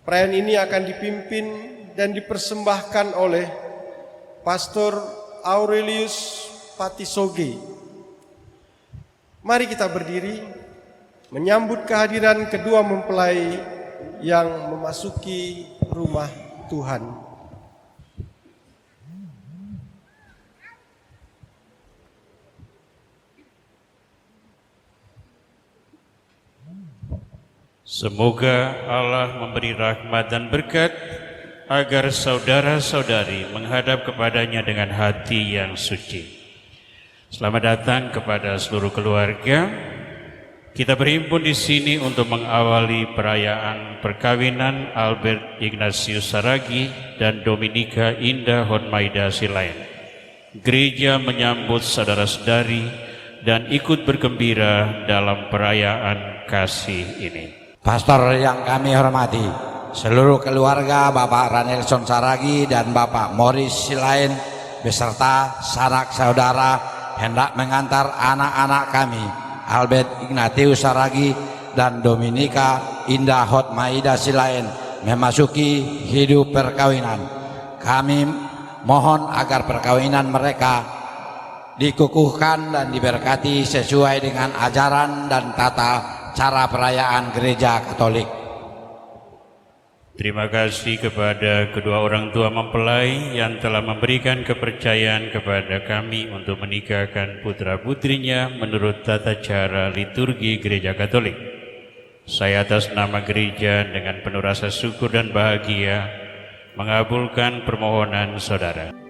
Perayaan ini akan dipimpin dan dipersembahkan oleh Pastor Aurelius Patisoge. Mari kita berdiri menyambut kehadiran kedua mempelai yang memasuki rumah Tuhan. Semoga Allah memberi rahmat dan berkat agar saudara-saudari menghadap kepadanya dengan hati yang suci. Selamat datang kepada seluruh keluarga. Kita berhimpun di sini untuk mengawali perayaan perkawinan Albert Ignatius Saragi dan Dominika Indah Hotmaida Silain. Gereja menyambut saudara-saudari dan ikut bergembira dalam perayaan kasih ini. Pastor yang kami hormati, seluruh keluarga Bapak Ranelson Saragi dan Bapak Morris Silain beserta sanak saudara hendak mengantar anak-anak kami Albert Ignatius Saragi dan Dominika Indah Hotmaida Silain memasuki hidup perkawinan. Kami mohon agar perkawinan mereka dikukuhkan dan diberkati sesuai dengan ajaran dan tata cara perayaan Gereja Katolik. Terima kasih kepada kedua orang tua mempelai yang telah memberikan kepercayaan kepada kami untuk menikahkan putra-putrinya menurut tata cara liturgi Gereja Katolik. Saya atas nama gereja dengan penuh rasa syukur dan bahagia mengabulkan permohonan saudara.